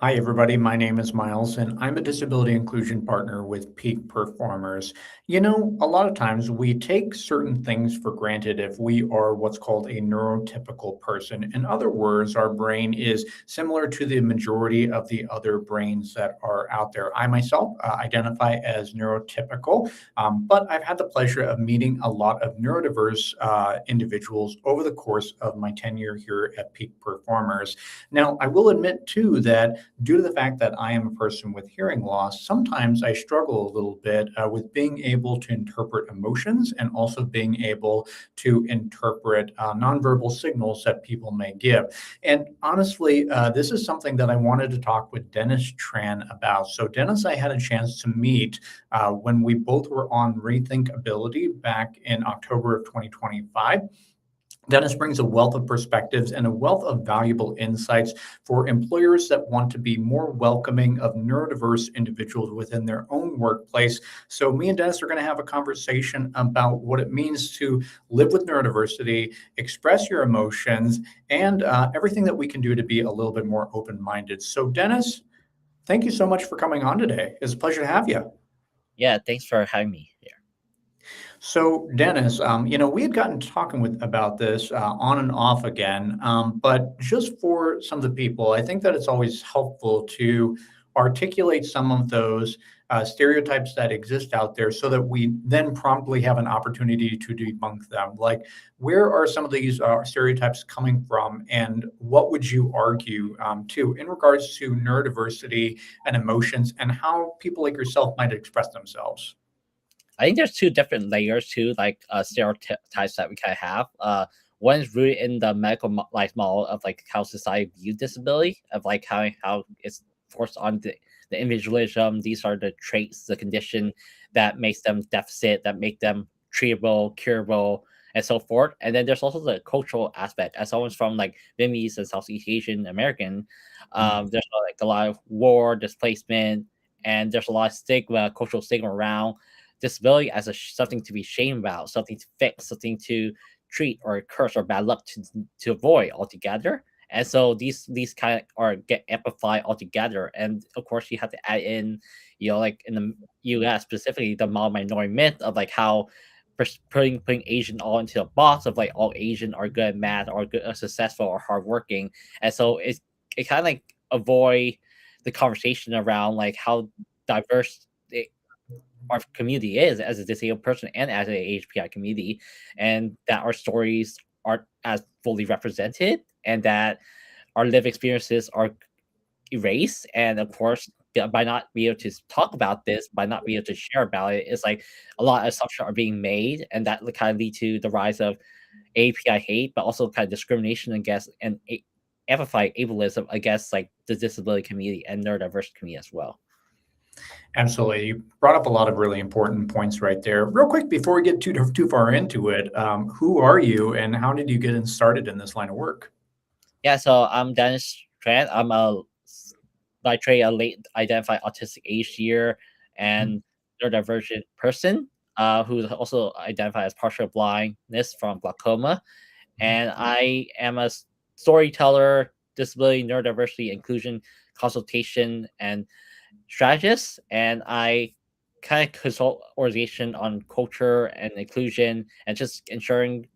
Hi, everybody. My name is Miles, and I'm a disability inclusion partner with Peak Performers. A lot of times we take certain things for granted if we are what's called a neurotypical person. In other words, our brain is similar to the majority of the other brains that are out there. I myself identify as neurotypical, but I've had the pleasure of meeting a lot of neurodiverse individuals over the course of my tenure here at Peak Performers. Now, I will admit too that due to the fact that I am a person with hearing loss, sometimes I struggle a little bit with being able to interpret emotions and also being able to interpret nonverbal signals that people may give. And honestly, this is something that I wanted to talk with Dennis Tran about. So, Dennis, I had a chance to meet when we both were on Rethink Ability back in October of 2025. Dennis brings a wealth of perspectives and a wealth of valuable insights for employers that want to be more welcoming of neurodiverse individuals within their own workplace. So, me and Dennis are going to have a conversation about what it means to live with neurodiversity, express your emotions, and everything that we can do to be a little bit more open minded. So, Dennis, thank you so much for coming on today. It's a pleasure to have you. Yeah, thanks for having me here. So, Dennis, we had gotten talking about this on and off again, but just for some of the people, I think that it's always helpful to articulate some of those stereotypes that exist out there so that we then promptly have an opportunity to debunk them. Like, where are some of these stereotypes coming from, and what would you argue to in regards to neurodiversity and emotions and how people like yourself might express themselves? I think there's two different layers to stereotypes that we kind of have. One is rooted in the medical life model of like how society view disability, of like how it's forced on the individualism. These are the traits, the condition that makes them deficit, that make them treatable, curable, and so forth. And then there's also the cultural aspect. As someone's from like Vietnamese and Southeast Asian American, there's like a lot of war, displacement, and there's a lot of stigma, cultural stigma around disability as something to be shamed about, something to fix, something to treat or curse or bad luck to avoid altogether. And so these kind of are get amplified altogether. And of course, you have to add in, like in the U.S. specifically, the mild minority myth of like how putting Asian all into a box of like all Asian are good at math or good, successful or hardworking. And so it kind of like avoid the conversation around like how diverse our community is as a disabled person and as a HPI community, and that our stories aren't as fully represented, and that our lived experiences are erased. And of course, by not being able to talk about this, by not being able to share about it, it's like a lot of assumptions are being made, and that kind of lead to the rise of API hate, but also kind of discrimination against and amplify ableism against like the disability community and neurodiverse community as well. Absolutely. You brought up a lot of really important points right there. Real quick, before we get too far into it, who are you and how did you get started in this line of work? Yeah, so I'm Dennis Trent. I'm a by trade a late identified autistic age year and neurodivergent person who also identified as partial blindness from glaucoma. And I am a storyteller, disability, neurodiversity, inclusion, consultation, and strategist. And I kind of consult organization on culture and inclusion and just ensuring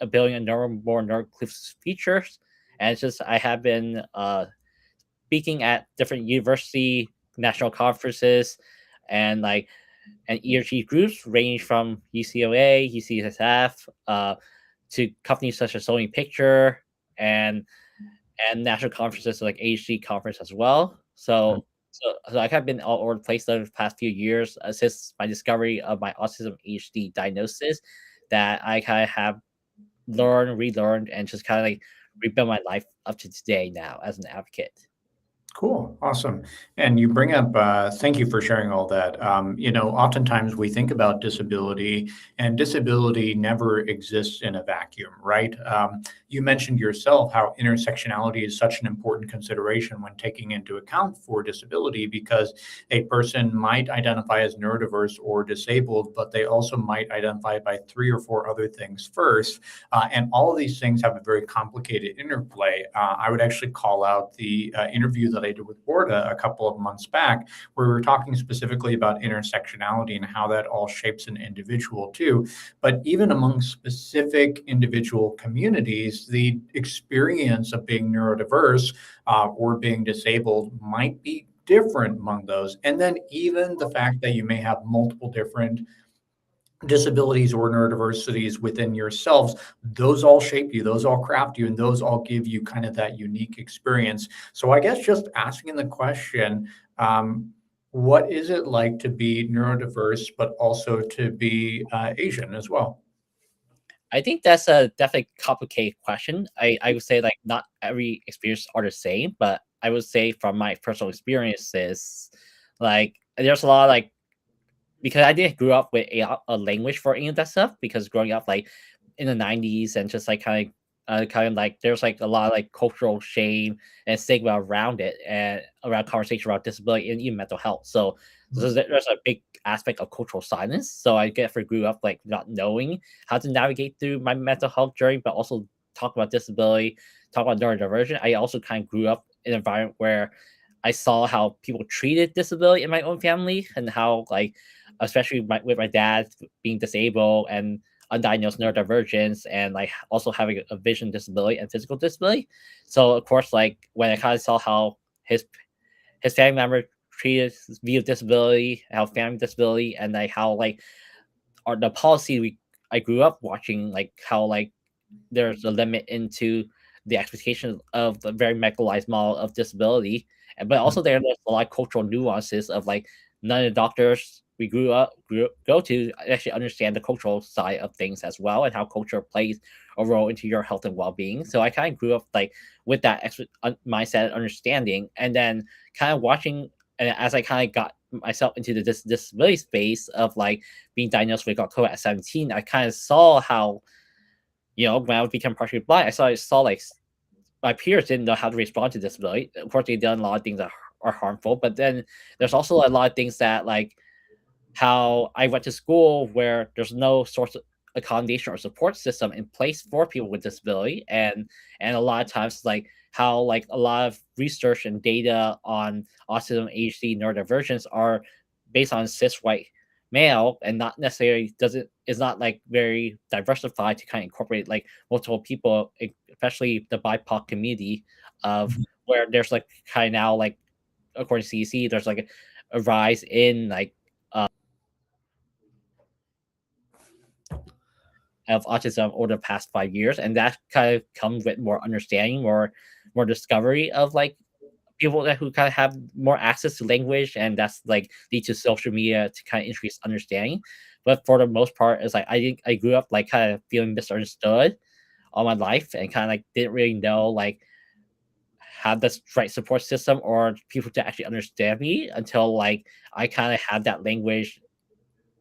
a billion more neuro-inclusive features. And it's just I have been speaking at different university national conferences and like and ERG groups range from UCLA, UCSF, to companies such as Sony Picture and national conferences like AHG conference as well. So I have been all over the place the past few years since my discovery of my autism ADHD diagnosis, that I kind of have learned, relearned, and just kind of like rebuild my life up to today now as an advocate. Cool, awesome. And you bring up, thank you for sharing all that. Oftentimes we think about disability, and disability never exists in a vacuum, right? You mentioned yourself how intersectionality is such an important consideration when taking into account for disability because a person might identify as neurodiverse or disabled, but they also might identify by three or four other things first. And all of these things have a very complicated interplay. I would actually call out the interview that that I did with Borda a couple of months back, where we were talking specifically about intersectionality and how that all shapes an individual too. But even among specific individual communities, the experience of being neurodiverse or being disabled might be different among those. And then even the fact that you may have multiple different disabilities or neurodiversities within yourselves, those all shape you, those all craft you, and those all give you kind of that unique experience. So I guess just asking the question, what is it like to be neurodiverse, but also to be Asian as well? I think that's a definitely complicated question. I would say like not every experience are the same, but I would say from my personal experiences, like there's a lot of, like, because I didn't grew up with a language for any of that stuff, because growing up like in the 90s and just like kind of like there's like a lot of like cultural shame and stigma around it and around conversation about disability and even mental health. So, there's a big aspect of cultural silence. So I guess I grew up like not knowing how to navigate through my mental health journey, but also talk about disability, talk about neurodivergent. I also kind of grew up in an environment where I saw how people treated disability in my own family, and how like especially with my dad being disabled and undiagnosed neurodivergence, and like also having a vision disability and physical disability. So of course, like when I kind of saw how his family member treated his view of disability, how family disability, and like how like the policy I grew up watching, like how like there's a limit into the expectation of the very medicalized model of disability. But also there's a lot of cultural nuances of like none of the doctors we go to actually understand the cultural side of things as well, and how culture plays a role into your health and well-being. So I kind of grew up like with that mindset and understanding, and then kind of watching, and as I kind of got myself into the disability space of like being diagnosed with glaucoma at 17, I kind of saw how, when I would become partially blind, I saw like my peers didn't know how to respond to disability. Of course, they done a lot of things that are harmful, but then there's also a lot of things that like how I went to school where there's no source of accommodation or support system in place for people with disability, and a lot of times like how like a lot of research and data on autism, ADHD, neurodivergence are based on cis white male, and not necessarily doesn't is not like very diversified to kind of incorporate like multiple people, especially the BIPOC community of where there's like kind of now like according to CDC, there's like a rise in like of autism over the past 5 years, and that kind of comes with more understanding, more discovery of like people who kind of have more access to language, and that's like lead to social media to kind of increase understanding. But for the most part, it's like I think I grew up like kind of feeling misunderstood all my life, and kind of like didn't really know like have the right support system or people to actually understand me until like I kind of had that language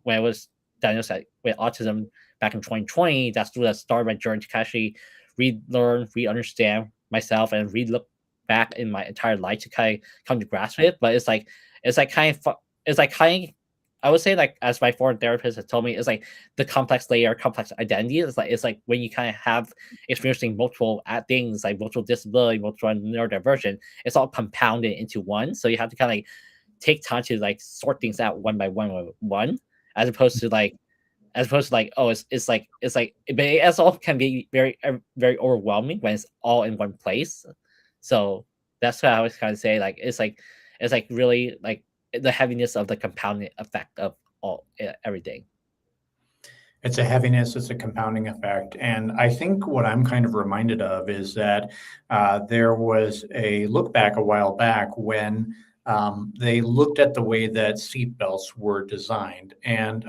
when I was diagnosed with autism back in 2020. That's what started my journey to actually relearn, re-understand myself, and re-look back in my entire life to kind of come to grasp with it. But it's like kind of it's like kind of, I would say, like as my foreign therapist has told me, it's like the complex layer, complex identity. It's like when you kind of have experiencing multiple things like multiple disability, multiple neurodivergent, it's all compounded into one. So you have to kind of like take time to like sort things out one by one, as opposed to like oh it's like but it all can be very very overwhelming when it's all in one place. So that's what I was kind of say, like it's like really like the heaviness of the compounding effect of all everything. It's a heaviness, it's a compounding effect. And I think what I'm kind of reminded of is that there was a look back a while back when they looked at the way that seatbelts were designed. And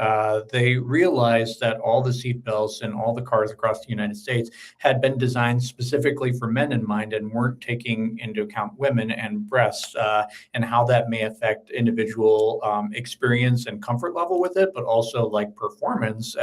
they realized that all the seatbelts in all the cars across the United States had been designed specifically for men in mind and weren't taking into account women and breasts, and how that may affect individual experience and comfort level with it, but also like performance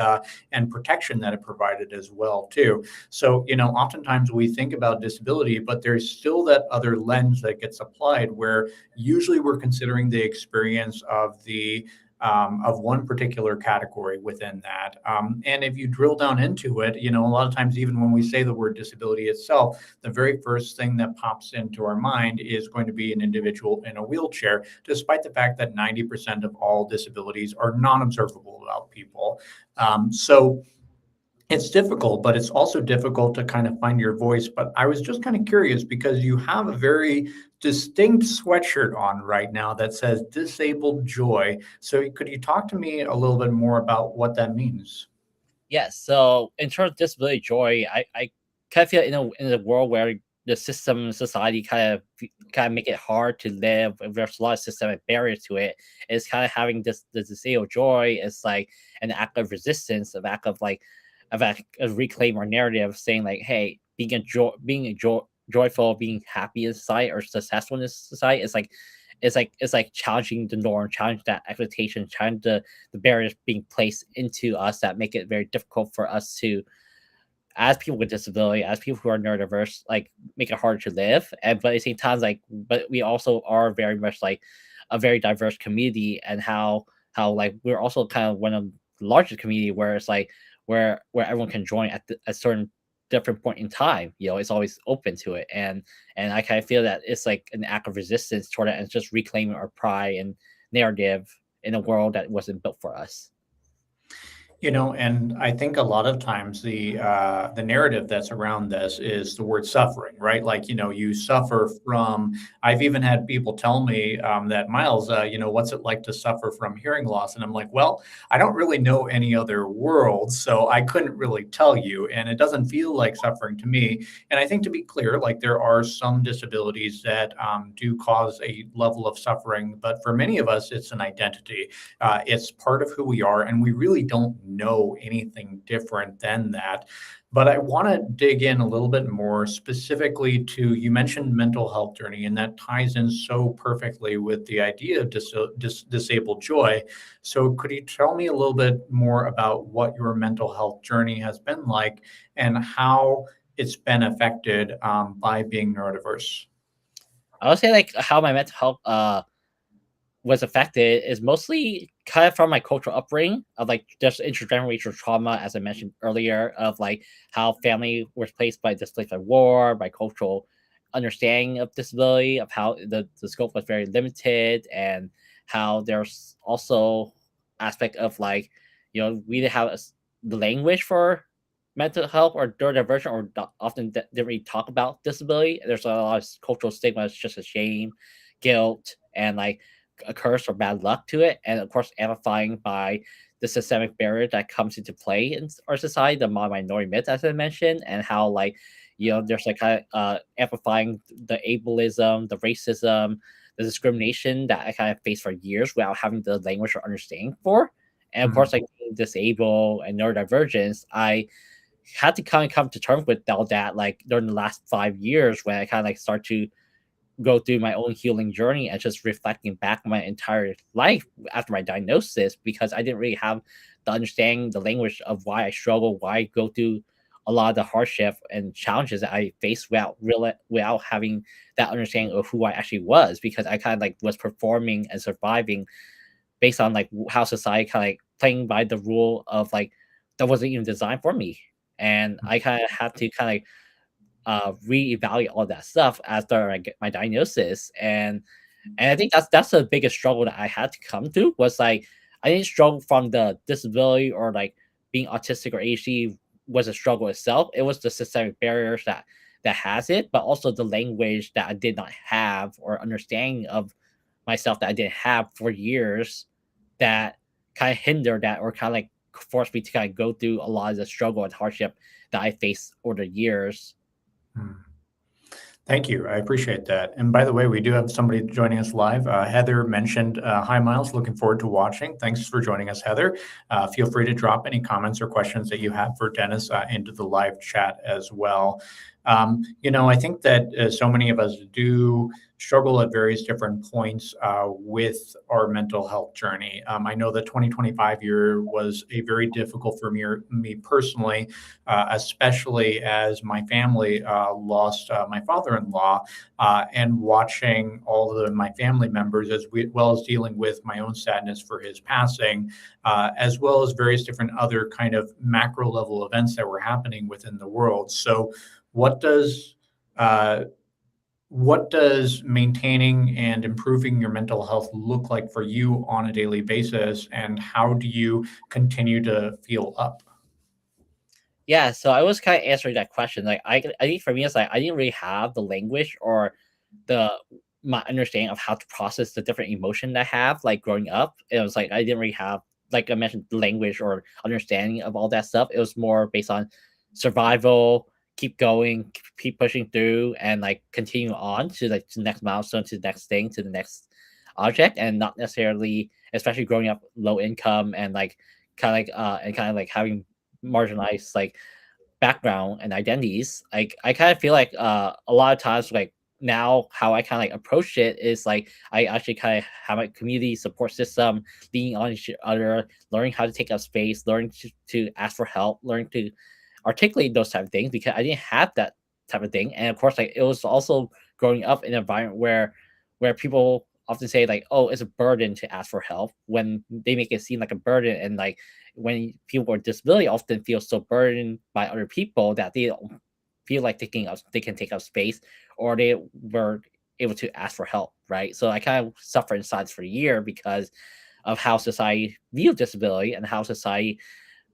and protection that it provided as well too. So, oftentimes we think about disability, but there's still that other lens that gets applied where usually we're considering the experience of the of one particular category within that. And if you drill down into it, a lot of times, even when we say the word disability itself, the very first thing that pops into our mind is going to be an individual in a wheelchair, despite the fact that 90% of all disabilities are non-observable about people. So it's difficult, but it's also difficult to kind of find your voice. But I was just kind of curious because you have a very distinct sweatshirt on right now that says disabled joy. So could you talk to me a little bit more about what that means? Yes. So in terms of disability joy, I kind of feel in a world where the system society kind of make it hard to live. There's a lot of systemic barriers to it. It's kind of having this disabled joy is like an act of resistance, of act of like of reclaim our narrative, saying like, hey, joyful, being happy in society or successful in this society is like it's like challenging the norm, challenging that expectation, challenging the barriers being placed into us that make it very difficult for us to, as people with disability, as people who are neurodiverse, like make it harder to live. And but at the same time, like, but we also are very much like a very diverse community, and how like we're also kind of one of the largest community where it's like where everyone can join at a certain different point in time. It's always open to it, and I kind of feel that it's like an act of resistance toward it, and it's just reclaiming our pride and narrative in a world that wasn't built for us. And I think a lot of times the narrative that's around this is the word suffering, right? Like, you suffer from. I've even had people tell me that Miles, what's it like to suffer from hearing loss? And I'm like, well, I don't really know any other world, so I couldn't really tell you, and it doesn't feel like suffering to me. And I think to be clear, like there are some disabilities that do cause a level of suffering, but for many of us, it's an identity. It's part of who we are, and we really don't know anything different than that. But I want to dig in a little bit more specifically to, you mentioned mental health journey, and that ties in so perfectly with the idea of disabled joy. So could you tell me a little bit more about what your mental health journey has been like and how it's been affected by being neurodiverse? I would say like how my mental health was affected is mostly kind of from my cultural upbringing of like just intergenerational trauma, as I mentioned earlier, of like how family was displaced by war, by cultural understanding of disability, of how the scope was very limited, and how there's also aspect of like, we didn't have the language for mental health or neurodiversion, or often didn't really talk about disability. There's a lot of cultural stigma, it's just a shame, guilt, and like a curse or bad luck to it, and of course amplifying by the systemic barrier that comes into play in our society, the minority myth, as I mentioned, and how like there's like kind of amplifying the ableism, the racism, the discrimination that I kind of faced for years without having the language or understanding for. And of course, Mhm. like being disabled and neurodivergence, I had to kind of come to terms with all that like during the last 5 years when I kind of like start to go through my own healing journey and just reflecting back my entire life after my diagnosis, because I didn't really have the understanding, the language of why I struggle, why I go through a lot of the hardship and challenges that I faced without having that understanding of who I actually was, because I kind of like was performing and surviving based on like how society kind of like playing by the rule of like that wasn't even designed for me. And I kind of had to kind of reevaluate all that stuff after I get my diagnosis. And I think that's the biggest struggle that I had to come through, was like I didn't struggle from the disability or like being autistic or ADHD was a struggle itself. It was the systemic barriers that has it, but also the language that I did not have or understanding of myself that I didn't have for years, that kind of hindered that, or kind of like forced me to kind of go through a lot of the struggle and hardship that I faced over the years. Mm. Thank you. I appreciate that. And by the way, we do have somebody joining us live. Heather mentioned, hi, Miles. Looking forward to watching. Thanks for joining us, Heather. Feel free to drop any comments or questions that you have for Dennis into the live chat as well. I think that so many of us do struggle at various different points with our mental health journey. I know the 2025 year was a very difficult for me personally, especially as my family lost my father-in-law, and watching all of my family members, well as dealing with my own sadness for his passing, as well as various different other kind of macro level events that were happening within the world. So, what does uh, what does maintaining and improving your mental health look like for you on a daily basis, and how do you continue to feel up? Yeah, so I was kind of answering that question. Like, I think for me, it's like I didn't really have the language or the my understanding of how to process the different emotion that I have. Like growing up, it was like I didn't really have, like I mentioned, the language or understanding of all that stuff. It was more based on survival, keep going, keep pushing through, and like continue on to like to the next milestone, to the next thing, to the next object, and not necessarily, especially growing up low income and like kind of like having marginalized like background and identities. Like I kind of feel like a lot of times, like now how I kind of like approach it is like I actually kind of have a community support system, leaning on each other, learning how to take up space, learning to ask for help, learning to articulate those type of things, because I didn't have that type of thing. And of course, like it was also growing up in an environment where people often say like, oh, it's a burden to ask for help, when they make it seem like a burden. And like when people with disability often feel so burdened by other people that they don't feel like they can take up space, or they were able to ask for help, right? So I kind of suffered in silence for a year because of how society view disability, and how society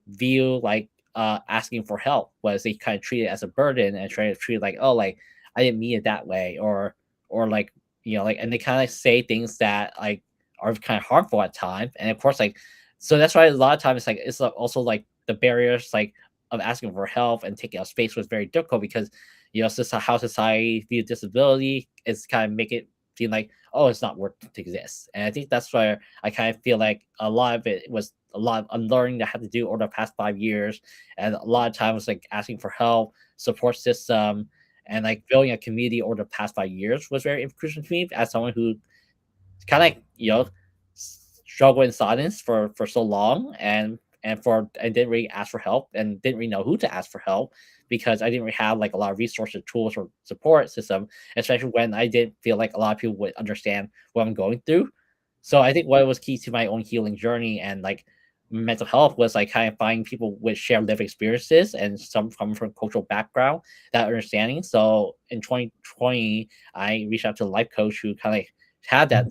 view like asking for help was they kind of treat it as a burden, and try to treat it like, oh, like I didn't mean it that way, or like, like, and they kind of say things that like are kind of harmful at times. And of course, like, so that's why a lot of times it's like it's also like the barriers like of asking for help and taking up space was very difficult, because it's just how society view disability is kind of make it feel like, oh, it's not worth to exist. And I think that's why I kind of feel like a lot of it was a lot of unlearning that I had to do over the past 5 years. And a lot of times like asking for help, support system, and like building a community over the past 5 years was very crucial to me, as someone who kind of like struggle in silence for so long, and didn't really ask for help, and didn't really know who to ask for help, because I didn't really have like a lot of resources, tools, or support system, especially when I didn't feel like a lot of people would understand what I'm going through. So I think what was key to my own healing journey and like mental health was like kind of finding people with shared lived experiences, and some come from cultural background, that understanding. So in 2020, I reached out to a life coach who kind of like had that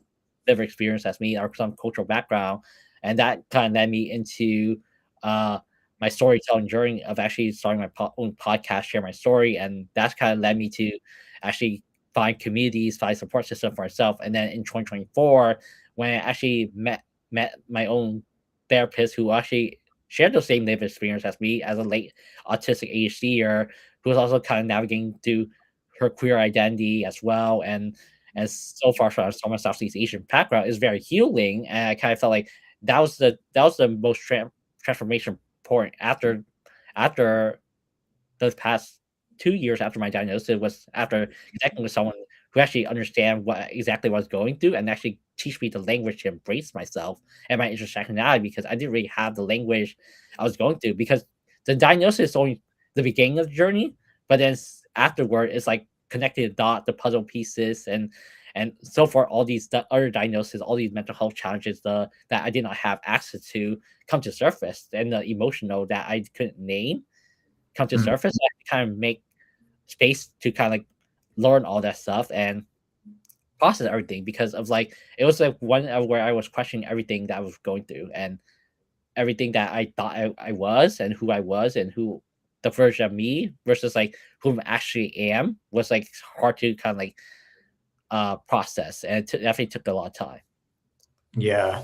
lived experience as me, or some cultural background, and that kind of led me into uh, my storytelling journey of actually starting my own podcast, share my story, and that's kind of led me to actually find communities, find support system for myself. And then in 2024, when I actually met my own therapist, who actually shared the same lived experience as me, as a late autistic ADHDer, who was also kind of navigating through her queer identity as well. And so far from a Southeast Asian background, is very healing. And I kind of felt like that was the most transformation point after those past 2 years after my diagnosis, was after connecting with someone who actually understand what exactly what I was going through, and actually teach me the language to embrace myself and my intersectionality, because I didn't really have the language I was going through, because the diagnosis is only the beginning of the journey, but then afterward it's like connecting the dot, the puzzle pieces, and so far all these other diagnoses, all these mental health challenges that I did not have access to come to surface, and the emotional that I couldn't name come to Mhm. surface. I kind of make space to kind of like learn all that stuff and process everything, because of like it was like one of where I was questioning everything that I was going through, and everything that I thought I was, and who I was, and who the version of me versus like whom I actually am, was like hard to kind of like process, and it definitely took a lot of time. Yeah.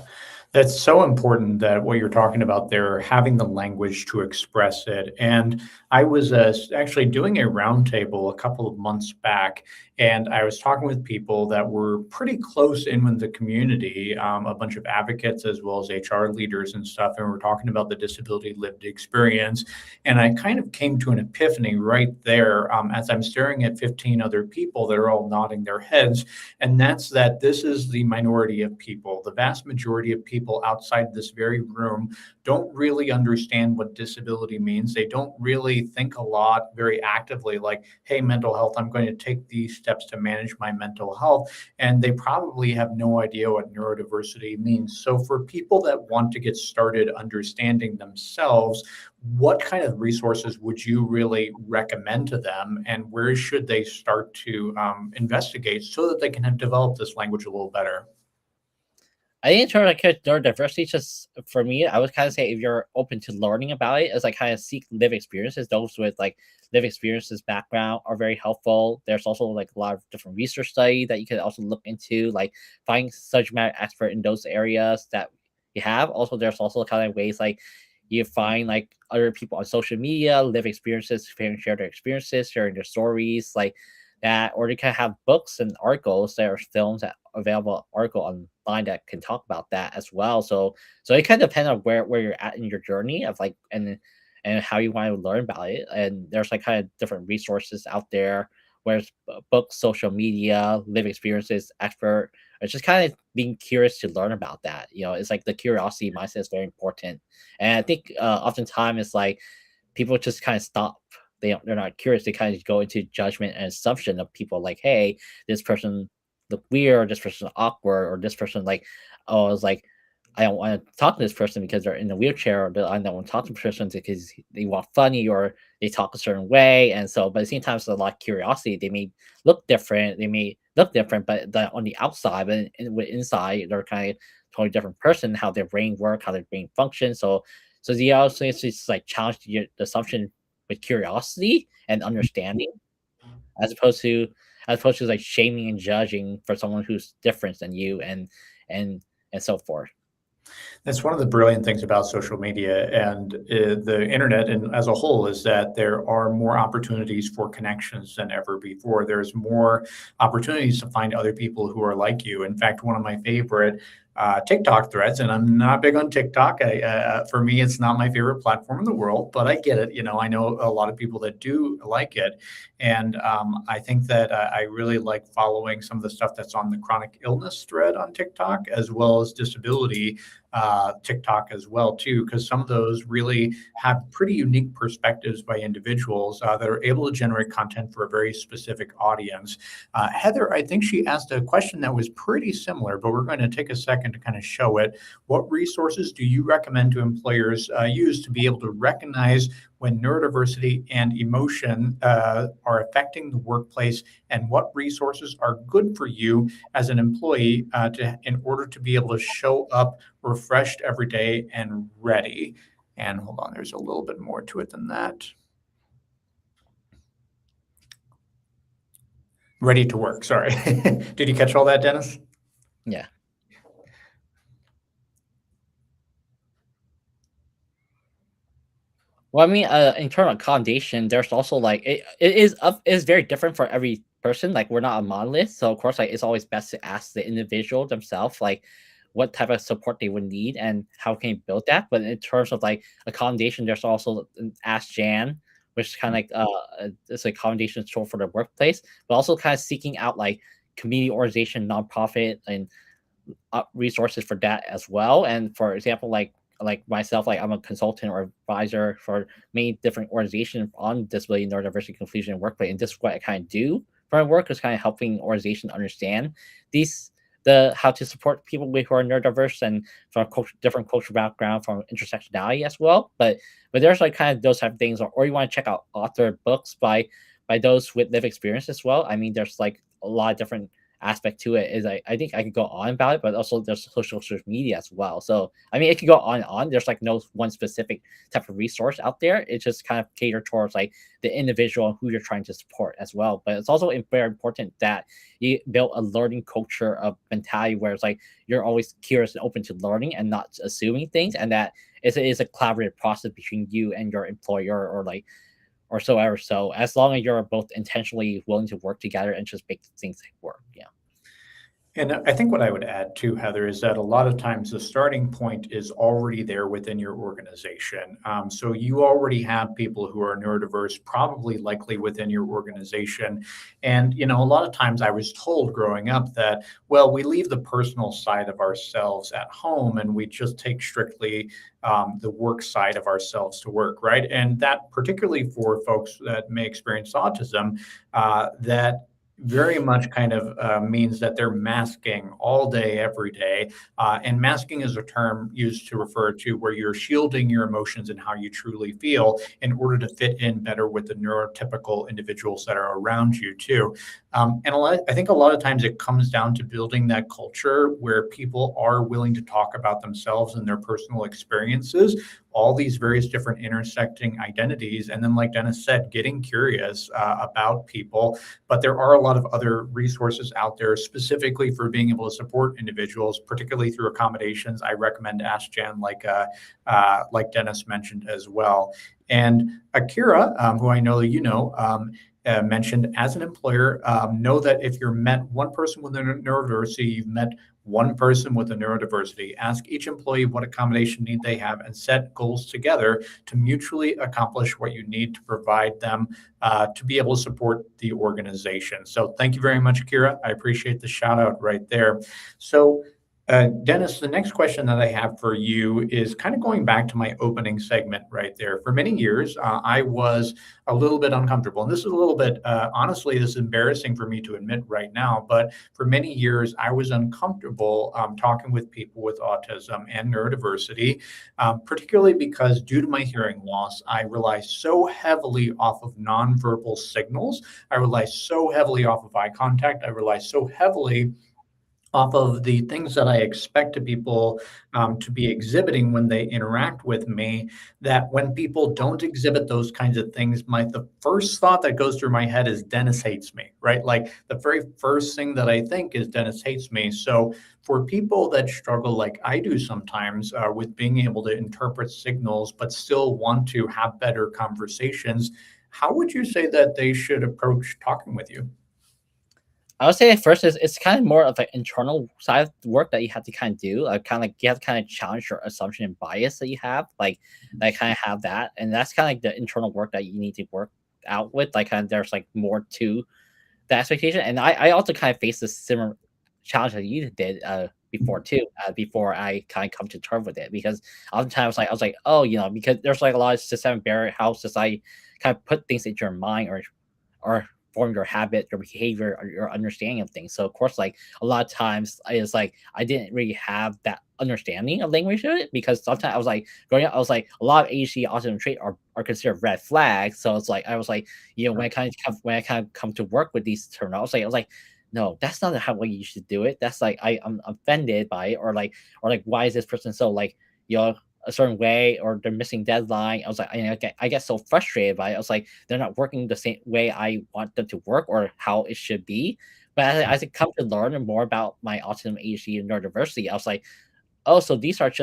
That's so important that what you're talking about there, having the language to express it. And I was actually doing a roundtable a couple of months back, and I was talking with people that were pretty close in with the community, a bunch of advocates as well as HR leaders and stuff. And we're talking about the disability lived experience. And I kind of came to an epiphany right there as I'm staring at 15 other people that are all nodding their heads, and that's that this is the minority of people. The vast majority of people outside this very room don't really understand what disability means. They don't really think a lot very actively, like, hey, mental health, I'm going to take these steps to manage my mental health. And they probably have no idea what neurodiversity means. So, for people that want to get started understanding themselves, what kind of resources would you really recommend to them, and where should they start to investigate so that they can have developed this language a little better? I think in terms of like neurodiversity, just for me, I would kind of say if you're open to learning about it, is like kind of seek lived experiences. Those with like lived experiences background are very helpful. There's also like a lot of different research study that you can also look into, like find subject matter expert in those areas that you have. Also, there's also kind of ways like you find like other people on social media, live experiences, share their experiences, sharing their stories, like that, or they can have books and articles. There's films that available article online that can talk about that as well. So it kind of depends on where you're at in your journey of like and how you want to learn about it. And there's like kind of different resources out there, whereas books, social media, live experiences, expert. It's just kind of being curious to learn about that. You know, it's like the curiosity mindset is very important. And I think oftentimes it's like people just kind of stop. They're not curious. They kind of go into judgment and assumption of people like, hey, this person look weird, this person awkward, or this person like, oh, it's like I don't want to talk to this person because they're in a wheelchair, or I don't want to talk to this person because they walk funny or they talk a certain way. And so, but at the same time, it's a lot of curiosity. They may look different. They may look different, but on the outside, but with inside, they're kind of totally different person. How their brain work, how their brain functions. So the also it's just like challenge the assumption with curiosity and understanding, as opposed to like shaming and judging for someone who's different than you and and so forth. That's one of the brilliant things about social media and the internet and as a whole is that there are more opportunities for connections than ever before. There's more opportunities to find other people who are like you. In fact, one of my favorite TikTok threads, and I'm not big on TikTok. For me, it's not my favorite platform in the world, but I get it. You know, I know a lot of people that do like it, and I think that I really like following some of the stuff that's on the chronic illness thread on TikTok, as well as disability TikTok as well too, because some of those really have pretty unique perspectives by individuals that are able to generate content for a very specific audience. Heather, I think she asked a question that was pretty similar, but we're going to take a second to kind of show it. What resources do you recommend to employers use to be able to recognize when neurodiversity and emotion are affecting the workplace, and what resources are good for you as an employee in order to be able to show up refreshed every day and ready? And hold on, there's a little bit more to it than that. Ready to work. Sorry. Did you catch all that, Dennis? Yeah. Well, I mean, in terms of accommodation, there's also like it is very different for every person. Like we're not a monolith, so of course, like it's always best to ask the individual themselves, like what type of support they would need and how can you build that. But in terms of like accommodation, there's also an Ask Jan, which is kind of like it's a accommodation tool for the workplace, but also kind of seeking out like community organization, nonprofit, and resources for that as well. And for example, like myself, like I'm a consultant or advisor for many different organizations on disability, neurodiversity, inclusion, and workplace. And this is what I kind of do for my work, is kind of helping organizations understand these the how to support people who are neurodiverse and from different cultural background, from intersectionality as well. But there's like kind of those type of things, or you want to check out author books by those with lived experience as well. I mean, there's like a lot of different aspect to it is I think I could go on about it, but also there's social media as well. So I mean, it could go on and on. There's like no one specific type of resource out there. It's just kind of catered towards like the individual and who you're trying to support as well. But it's also very important that you build a learning culture of mentality where it's like you're always curious and open to learning and not assuming things, and that it's a collaborative process between you and your employer or like or so ever. So as long as you're both intentionally willing to work together and just make things work. Yeah. And I think what I would add too, Heather, is that a lot of times the starting point is already there within your organization. So you already have people who are neurodiverse, probably likely within your organization. And, a lot of times I was told growing up that, well, we leave the personal side of ourselves at home and we just take strictly the work side of ourselves to work, right? And that particularly for folks that may experience autism, that very much kind of means that they're masking all day, every day. And masking is a term used to refer to where you're shielding your emotions and how you truly feel in order to fit in better with the neurotypical individuals that are around you, too. I think a lot of times it comes down to building that culture where people are willing to talk about themselves and their personal experiences, all these various different intersecting identities. And then, like Dennis said, getting curious about people. But there are a lot of other resources out there specifically for being able to support individuals, particularly through accommodations. I recommend AskGen, like Dennis mentioned as well. And Akira, who I know that mentioned as an employer, know that if you're met one person with a neurodiversity, you've met one person with a neurodiversity. Ask each employee what accommodation need they have and set goals together to mutually accomplish what you need to provide them to be able to support the organization. So thank you very much, Kira. I appreciate the shout out right there. So Dennis, the next question that I have for you is kind of going back to my opening segment right there. For many years, I was a little bit uncomfortable. And this is a little bit, honestly, this is embarrassing for me to admit right now. But for many years, I was uncomfortable talking with people with autism and neurodiversity, particularly because due to my hearing loss, I rely so heavily off of nonverbal signals. I rely so heavily off of eye contact. I rely so heavily off of the things that I expect people to be exhibiting when they interact with me, that when people don't exhibit those kinds of things, the first thought that goes through my head is Dennis hates me, right? Like the very first thing that I think is Dennis hates me. So for people that struggle like I do sometimes with being able to interpret signals, but still want to have better conversations, how would you say that they should approach talking with you? I would say at first it's kind of more of an internal side of work that you have to kind of do. Kind of like you have to kind of challenge your assumption and bias that you have, like kind of have that, and that's kind of like the internal work that you need to work out with. Like kind of there's like more to the expectation, and I also kind of faced this similar challenge that you did before too. Before I kind of come to terms with it, because oftentimes like I was like, oh, because there's like a lot of systemic barrier how society kind of put things into your mind or form your habit, your behavior, or your understanding of things. So of course, like a lot of times it's like I didn't really have that understanding of language of it, because sometimes I was like growing up, I was like a lot of ADHD autism trait are considered red flags. So it's like I was like, when I kind of come to work with these terms, I was like, no, that's not how way you should do it. That's like I'm offended by it, or like why is this person so like a certain way, or they're missing deadline. I was like, I get so frustrated by it. I was like, they're not working the same way I want them to work or how it should be. But as I come to learn more about my autism, ADHD, and neurodiversity, I was like, oh, so these aren't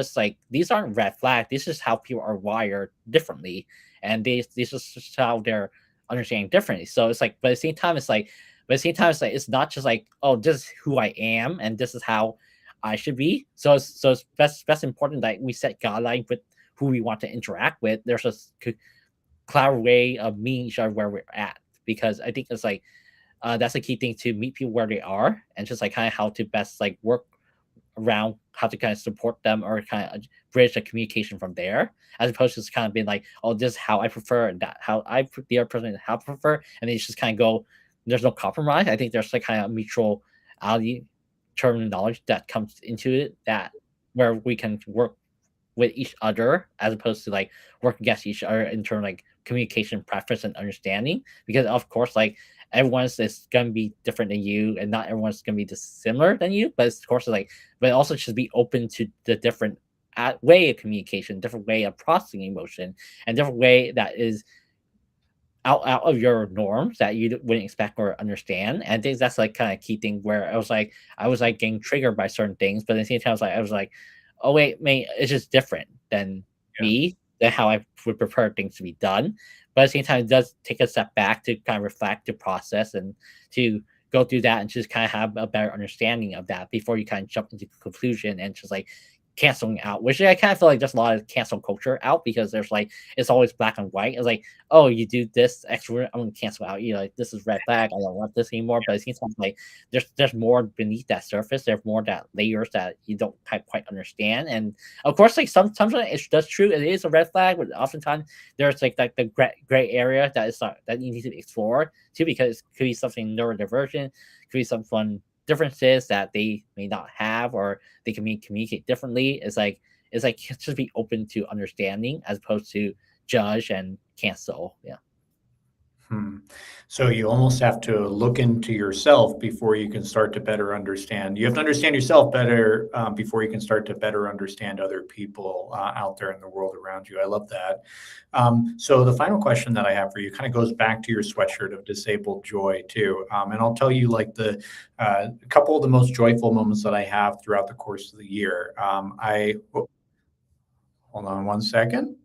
red flags. This is how people are wired differently, and this is just how they're understanding differently. So it's like, but at the same time, it's not just like, oh, this is who I am, and this is how I should be. So it's best important that we set guidelines with who we want to interact with. There's a clear way of meeting each other where we're at, because I think it's like that's a key thing, to meet people where they are, and just like kind of how to best like work around how to kind of support them, or kind of bridge the communication from there, as opposed to just kind of being like, oh, this is how I prefer, and that how the other person how I prefer, and then you just kind of go. There's no compromise. I think there's like kind of mutual terminology that comes into it, that where we can work with each other, as opposed to like work against each other in terms of like communication preference and understanding, because of course like everyone's is gonna be different than you, and not everyone's gonna be dissimilar than you. But of course, like, but also just be open to the different way of communication, different way of processing emotion, and different way that is out of your norms that you wouldn't expect or understand. And I think that's like kind of key thing where I was like getting triggered by certain things, but at the same time I was like, oh wait, mate, it's just different than Yeah. me, than how I would prefer things to be done. But at the same time, it does take a step back to kind of reflect, to process, and to go through that and just kind of have a better understanding of that before you kind of jump into conclusion and just like canceling out, which I kind of feel like there's a lot of cancel culture out because there's like it's always black and white. It's like, oh, you do this extra, I'm gonna cancel out. You know, like this is red flag. I don't want this anymore. But it seems like there's more beneath that surface. There's more that layers that you don't quite understand. And of course, like sometimes that's true. It is a red flag, but oftentimes there's like the gray area that is not, that you need to explore too, because it could be something neurodivergent, could be some fun differences that they may not have, or they can communicate differently. It's like just be open to understanding as opposed to judge and cancel. Yeah. Hmm. So you almost have to look into yourself before you can start to better understand. You have to understand yourself better before you can start to better understand other people out there in the world around you. I love that. So the final question that I have for you kind of goes back to your sweatshirt of disabled joy too. And I'll tell you like the a couple of the most joyful moments that I have throughout the course of the year. Hold on one second.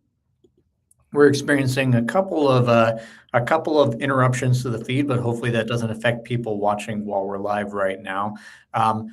We're experiencing a couple of interruptions to the feed, but hopefully that doesn't affect people watching while we're live right now.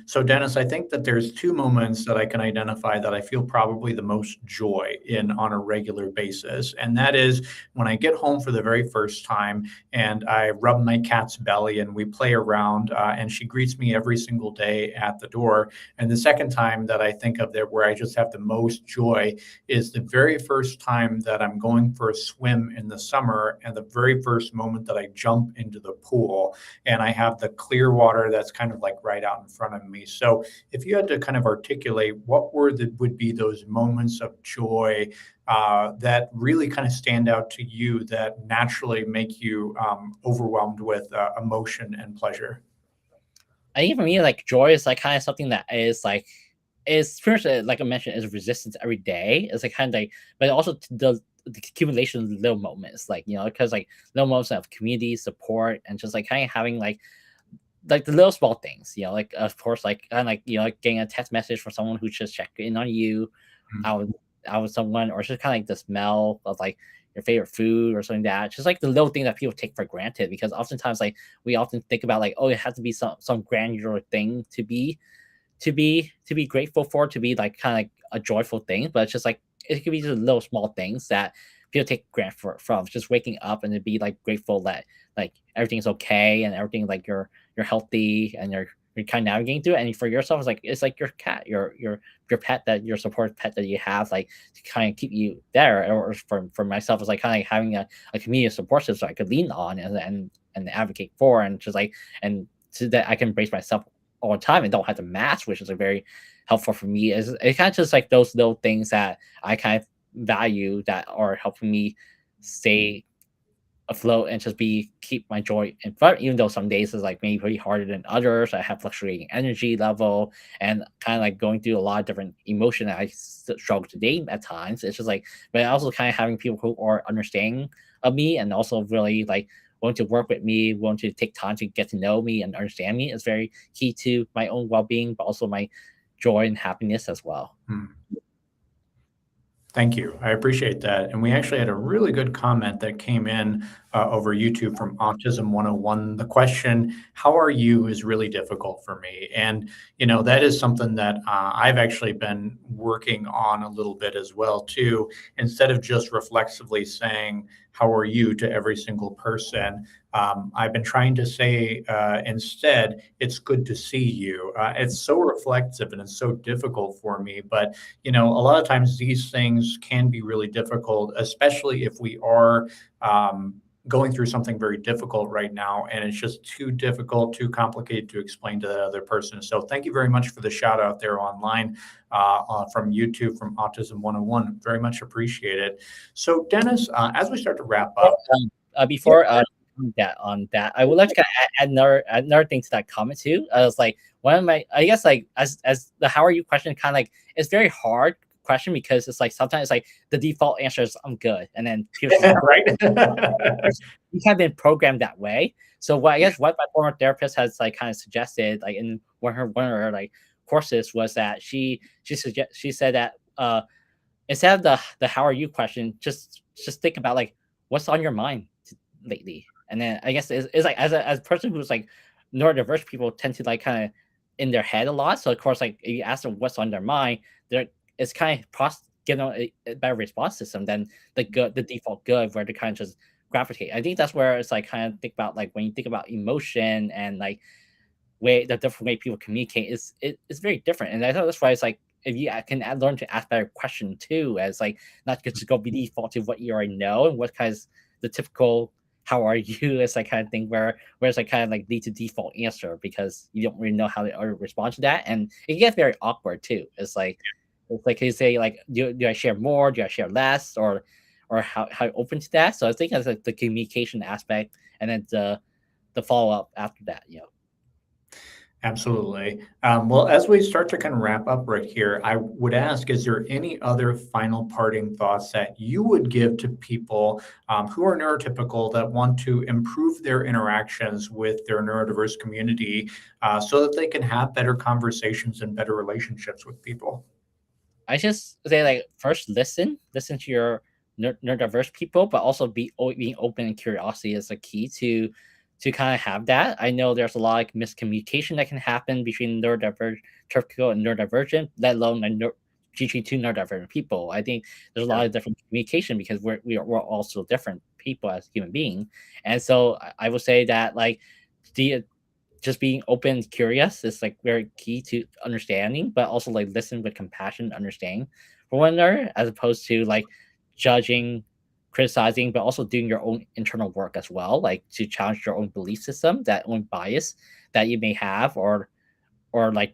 So Dennis, I think that there's two moments that I can identify that I feel probably the most joy in on a regular basis. And that is when I get home for the very first time and I rub my cat's belly and we play around and she greets me every single day at the door. And the second time that I think of that where I just have the most joy is the very first time that I'm going for a swim in the summer and the very first moment that I jump into the pool and I have the clear water that's kind of like right out in front of me. So if you had to kind of articulate what would be those moments of joy that really kind of stand out to you that naturally make you overwhelmed with emotion and pleasure? I think for me, like joy is like kind of something that is like is pretty much like I mentioned is resistance every day. It's like kind of like, but also the accumulation of little moments, like because like little moments of community support and just like kind of having like the little small things, like of course, like kind of like like getting a text message from someone who just checked in on you, Mm. out out with someone, or just kind of like the smell of like your favorite food or something, that just like the little thing that people take for granted, because oftentimes like we often think about like, oh, it has to be some granular thing to be grateful for, to be like kind of like a joyful thing, but it's just like it could be just little small things that people take grant for from just waking up and to be like grateful that like everything's okay and everything, like you're healthy and you're kind of navigating through it. And for yourself, it's like your cat, your pet, that your support pet that you have, like to kind of keep you there. Or for myself, it's like kind of having a community of support system so I could lean on and advocate for, and just like, and so that I can embrace myself all the time and don't have to match, which is a very helpful for me. Is it kind of just like those little things that I kind of value that are helping me stay afloat and just be keep my joy in front, even though some days is like maybe pretty harder than others. I have fluctuating energy level and kind of like going through a lot of different emotion that I struggle to name at times. It's just like, but also kind of having people who are understanding of me and also really like willing to work with me, willing to take time to get to know me and understand me is very key to my own well-being, but also my joy and happiness as well. Mm. Thank you. I appreciate that. And we actually had a really good comment that came in over YouTube from Autism 101. The question, how are you, is really difficult for me. And, that is something that I've actually been working on a little bit as well, too. Instead of just reflexively saying, how are you to every single person, I've been trying to say instead, it's good to see you. It's so reflexive and it's so difficult for me. But a lot of times these things can be really difficult, especially if we are going through something very difficult right now and it's just too difficult, too complicated to explain to that other person. So thank you very much for the shout out there online from YouTube, from Autism 101. Very much appreciate it. So Dennis, as we start to wrap Oh, up. before I would like to kind of add another thing to that comment too. I was like one of my I guess like as the how are you question kind of like it's very hard question because it's like sometimes like the default answer is I'm good, and then people just Right? we have been programmed that way. So what I guess what my former therapist has like kind of suggested, like in one of her like courses, was that she said that instead of the how are you question, just think about like what's on your mind lately. And then I guess it's like as a person who's like neurodiverse, people tend to like kind of in their head a lot. So of course, like if you ask them what's on their mind, they're it's kind of give them a better response system than the default good where they kind of just gravitate. I think that's where it's like kind of think about like when you think about emotion and like way the different way people communicate is very different. And I thought that's why it's like if you learn to ask better question too, as like not just go be default to what you already know and what kind of the typical how are you is like kind of thing where it's like kind of like lead to default answer because you don't really know how to respond to that, and it gets very awkward too. It's like you say like do I share more, do I share less, or how open to that. So I think that's like the communication aspect, and then the follow up after that. Absolutely. Well, as we start to kind of wrap up right here, I would ask, is there any other final parting thoughts that you would give to people who are neurotypical that want to improve their interactions with their neurodiverse community so that they can have better conversations and better relationships with people? I just say like first listen to your neurodiverse people, but also being open and curiosity is a key to kind of have that. I know there's a lot of like, miscommunication that can happen between typical and neurodivergent, let alone like GT2 neurodivergent people. I think there's a lot Sure. of different communication because we're also different people as human beings, and so I would say that like the just being open and curious is like very key to understanding, but also like listen with compassion and understanding for one another, as opposed to like judging, criticizing, but also doing your own internal work as well, like to challenge your own belief system, that own bias that you may have, or like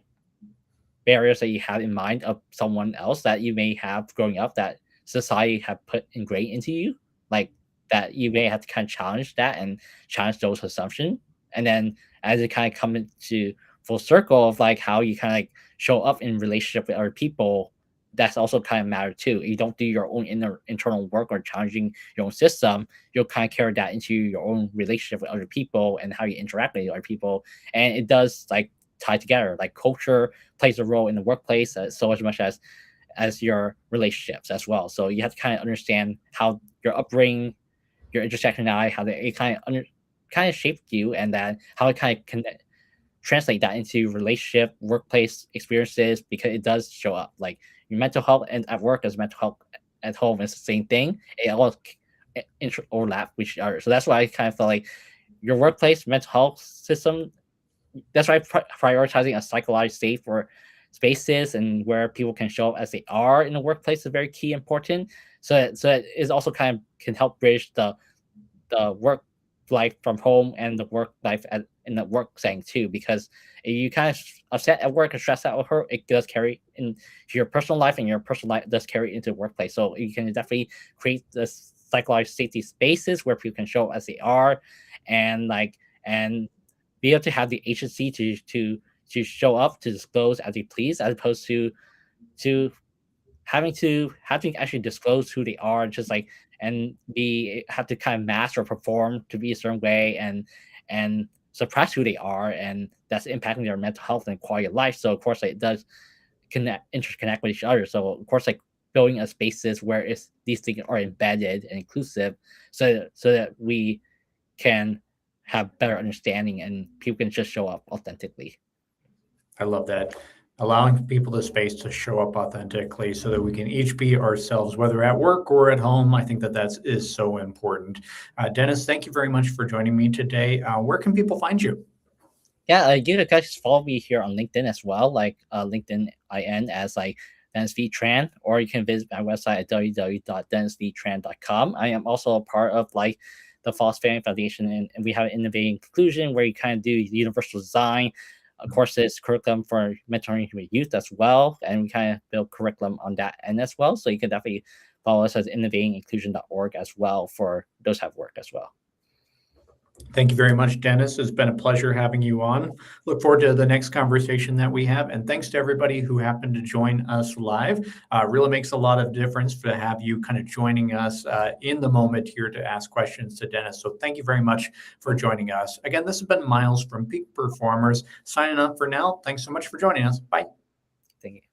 barriers that you have in mind of someone else that you may have growing up that society have put ingrained into you, like that you may have to kind of challenge that and challenge those assumptions. And then as it kind of come into full circle of like how you kind of like show up in relationship with other people, that's also kind of matter too. You don't do your own internal work or challenging your own system, you'll kind of carry that into your own relationship with other people and how you interact with other people. And it does like tie together. Like culture plays a role in the workplace so as much as your relationships as well. So you have to kind of understand how your upbringing, your intersectionality, how they it kind of shaped you, and then how it kind of can translate that into relationship, workplace experiences, because it does show up. Like your mental health and at work as mental health at home is the same thing. It all overlap with each other. So that's why I kind of felt like your workplace mental health system, that's why prioritizing a psychologically safe or spaces and where people can show up as they are in the workplace is very key important. So that is also kind of can help bridge the work life from home and the work life in the work setting too. Because if you kind of upset at work and stressed out with her, it does carry into your personal life, and your personal life does carry into the workplace. So you can definitely create this psychological safety spaces where people can show up as they are, and like and be able to have the agency to show up to disclose as they please, as opposed to having to actually disclose who they are, just like and be have to kind of mask or perform to be a certain way and suppress who they are, and that's impacting their mental health and quality of life. So of course like, it does interconnect with each other. So of course like building a spaces where these things are embedded and inclusive, so that we can have better understanding and people can just show up authentically. I love that. Allowing people the space to show up authentically so that we can each be ourselves, whether at work or at home. I think that is so important. Dennis, thank you very much for joining me today. Where can people find you? Yeah, you can guys follow me here on LinkedIn as well, like LinkedIn IN as like Dennis V Tran, or you can visit my website at www.dennisvtran.com. I am also a part of like the Foss Family Foundation, and we have an innovating conclusion where you kind of do universal design courses, curriculum for mentoring with youth as well, and we kind of build curriculum on that end as well. So you can definitely follow us as innovatinginclusion.org as well for those type of work as well. Thank you very much, Dennis. It's been a pleasure having you on. Look forward to the next conversation that we have. And thanks to everybody who happened to join us live. Really makes a lot of difference to have you kind of joining us in the moment here to ask questions to Dennis. So thank you very much for joining us. Again, this has been Miles from Peak Performers signing up for now. Thanks so much for joining us. Bye. Thank you.